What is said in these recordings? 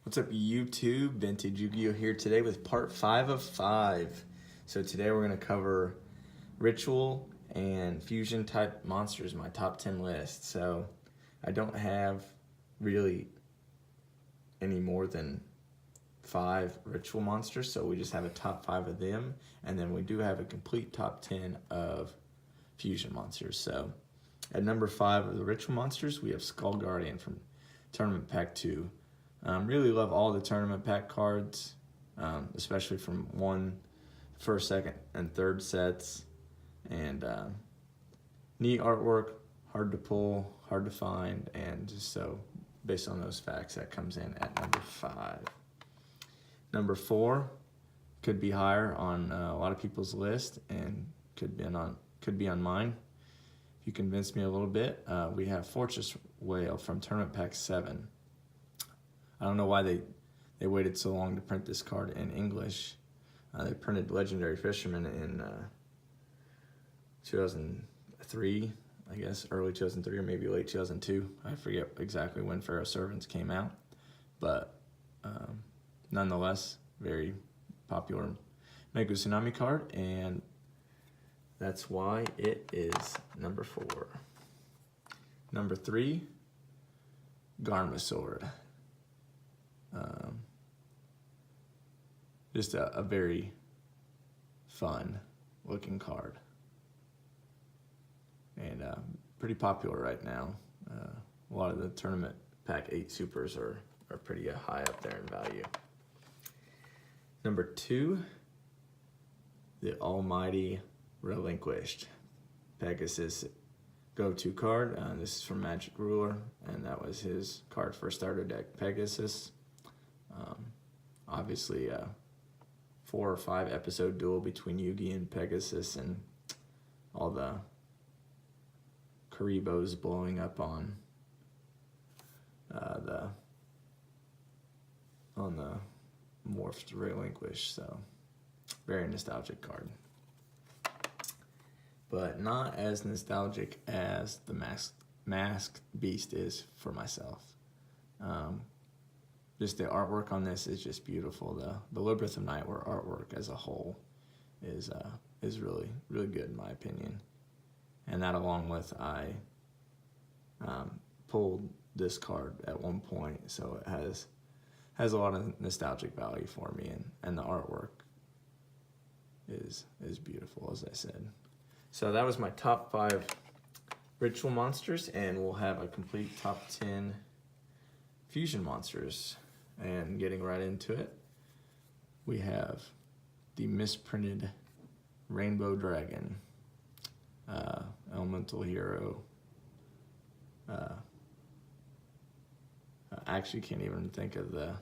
What's up, YouTube? Vintage Yu-Gi-Oh! Here today with part 5 of 5. So today we're going to cover Ritual and Fusion type monsters, my top 10 list. So I don't have really any more than 5 Ritual monsters, so we just have a top 5 of them. And then we do have a complete top 10 of Fusion monsters. So at number 5 of the Ritual monsters, we have Skull Guardian from Tournament Pack 2. Really love all the tournament pack cards, especially from first, second, and third sets. And neat artwork, hard to pull, hard to find, and just so based on those facts, that comes in at number 5. Number 4 could be higher on a lot of people's list, and could be on mine. If you convince me a little bit, we have Fortress Whale from Tournament Pack 7. I don't know why they waited so long to print this card in English. They printed Legendary Fisherman in 2003, I guess, early 2003 or maybe late 2002. I forget exactly when Pharaoh Servants came out, but nonetheless, very popular Mega Tsunami card, and that's why it is number 4. Number 3, Garma Sword. Just a very fun looking card, and pretty popular right now. A lot of the Tournament Pack 8 Supers are pretty high up there in value. Number 2, the Almighty Relinquished Pegasus go-to card. This is from Magic Ruler, and that was his card for starter deck, Pegasus. Obviously, 4 or 5 episode duel between Yugi and Pegasus, and all the Karibos blowing up on the morphed Relinquish. So very nostalgic card, but not as nostalgic as the Masked Beast is for myself. Just the artwork on this is just beautiful. The Labyrinth of Nightmare artwork as a whole is really, really good in my opinion. And that, along with, I pulled this card at one point, so it has a lot of nostalgic value for me, and the artwork is beautiful, as I said. So that was my top 5 Ritual monsters, and we'll have a complete top 10 Fusion monsters. And getting right into it, we have the misprinted Rainbow Dragon, Elemental Hero. I actually can't even think of the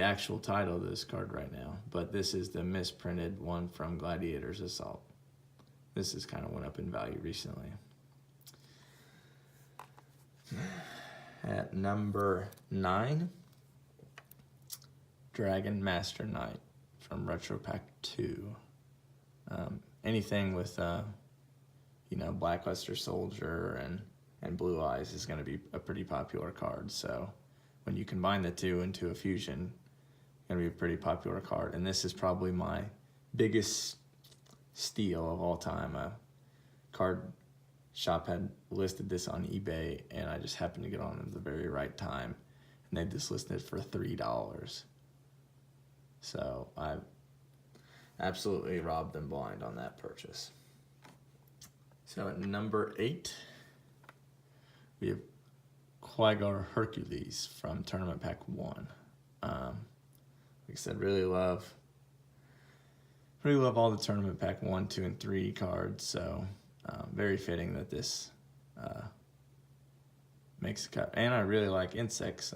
actual title of this card right now, but this is the misprinted one from Gladiator's Assault. This has kind of went up in value recently. At number 9, Dragon Master Knight from Retro Pack 2. Anything with, Blackluster Soldier and Blue Eyes is going to be a pretty popular card. So when you combine the two into a fusion, it's going to be a pretty popular card. And this is probably my biggest steal of all time. A card shop had listed this on eBay, and I just happened to get on at the very right time, and they just listed it for $3. So I absolutely robbed them blind on that purchase. So at number 8, we have Quagar Hercules from Tournament Pack 1. Like I said, really love all the Tournament Pack 1, 2, and 3 cards. So very fitting that this makes a cut. And I really like insects.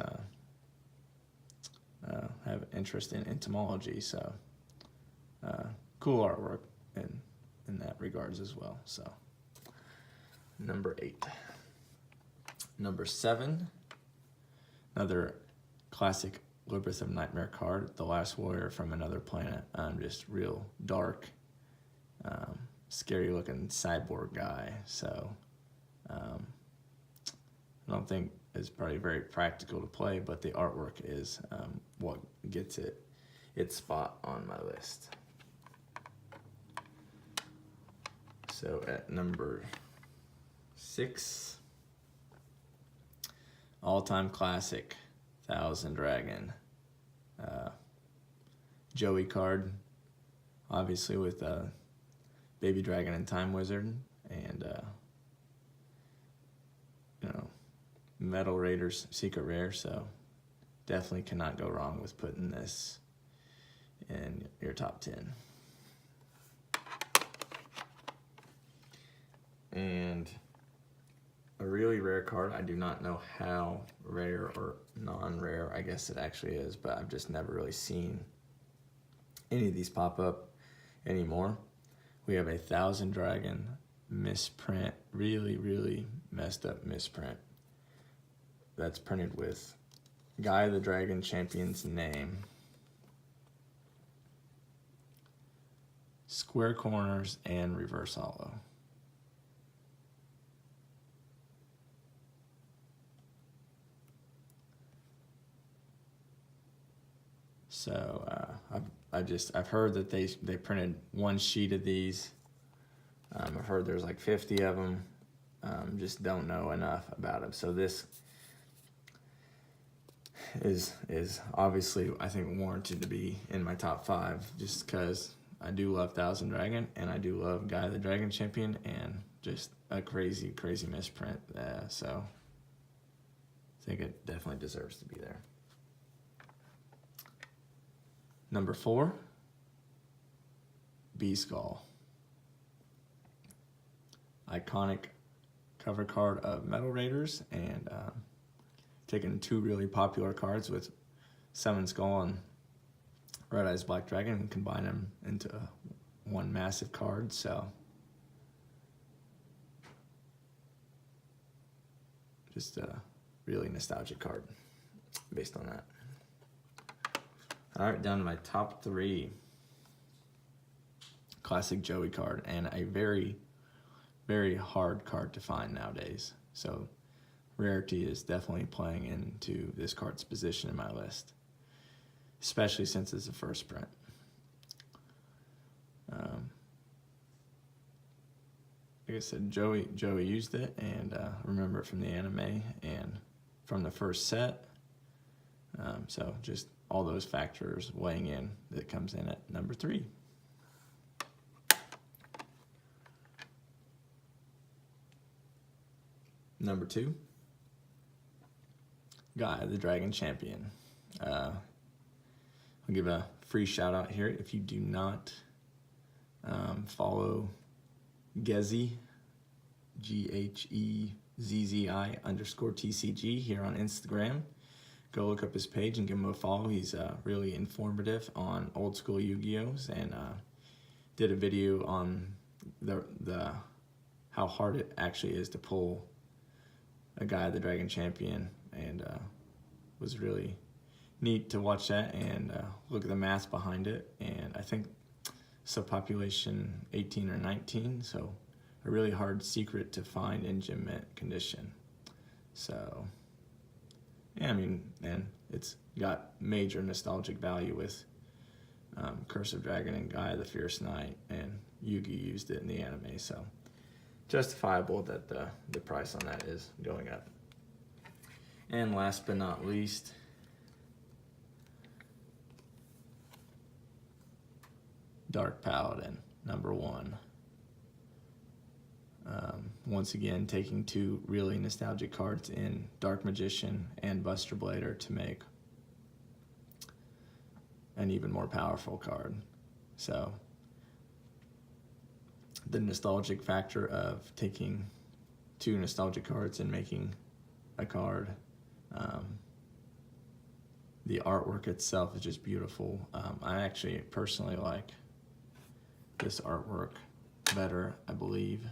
Have interest in entomology, so cool artwork in that regards as well. So number 8. Number 7, another classic Labyrinth of Nightmare card, The Last Warrior from Another Planet. Just real dark, scary looking cyborg guy. So I don't think is probably very practical to play, but the artwork is what gets its spot on my list. So at number 6, all-time classic, Thousand Dragon. Joey card, obviously with Baby Dragon and Time Wizard, and Metal Raiders Secret Rare, so definitely cannot go wrong with putting this in your top 10. And a really rare card, I do not know how rare or non-rare I guess it actually is, but I've just never really seen any of these pop up anymore. We have a Thousand Dragon misprint, really messed up misprint. That's printed with Gaia the Dragon Champion's name, square corners, and reverse hollow. So I've heard that they printed one sheet of these. I've heard there's like 50 of them. Just don't know enough about them. So this is obviously, I think, warranted to be in my top 5, just because I do love Thousand Dragon and I do love Gaia the Dragon Champion, and just a crazy misprint. So I think it definitely deserves to be there. Number 4, B-Skull. Iconic cover card of Metal Raiders, and taking 2 really popular cards with Summon Skull and Red Eyes Black Dragon and combine them into one massive card. So just a really nostalgic card based on that. All right, down to my top 3. Classic Joey card, and a very hard card to find nowadays. So rarity is definitely playing into this card's position in my list, especially since it's a first print. Like I said, Joey used it, and remember it from the anime and from the first set. So just all those factors weighing in, that comes in at number 3. Number 2, Gaia the Dragon Champion. I'll give a free shout out here. If you do not follow Gezzy, GHEZZI_TCG here on Instagram, go look up his page and give him a follow. He's really informative on old school Yu-Gi-Ohs, and did a video on the how hard it actually is to pull a Gaia the Dragon Champion, and was really neat to watch that and look at the math behind it. And I think subpopulation 18 or 19, so a really hard secret to find in gem mint condition. So yeah, I mean, and it's got major nostalgic value with Curse of Dragon and Gaia the Fierce Knight, and Yugi used it in the anime, so justifiable that the price on that is going up. And last but not least, Dark Paladin, number 1. Once again, taking 2 really nostalgic cards in Dark Magician and Buster Blader to make an even more powerful card. So the nostalgic factor of taking 2 nostalgic cards and making a card. The artwork itself is just beautiful. I actually personally like this artwork better, I believe,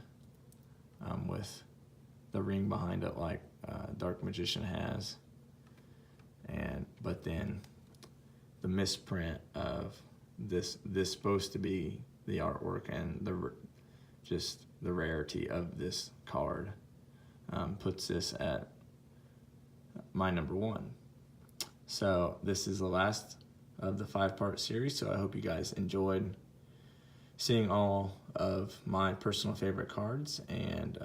with the ring behind it, like Dark Magician has. But then the misprint of this supposed to be the artwork, and just the rarity of this card puts this at my number 1. So this is the last of the 5-part series, so I hope you guys enjoyed seeing all of my personal favorite cards, and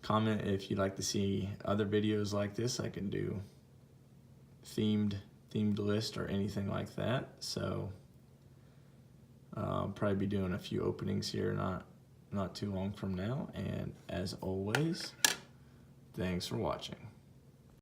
comment if you'd like to see other videos like this. I can do themed list or anything like that. So I'll probably be doing a few openings here not too long from now, and as always, thanks for watching.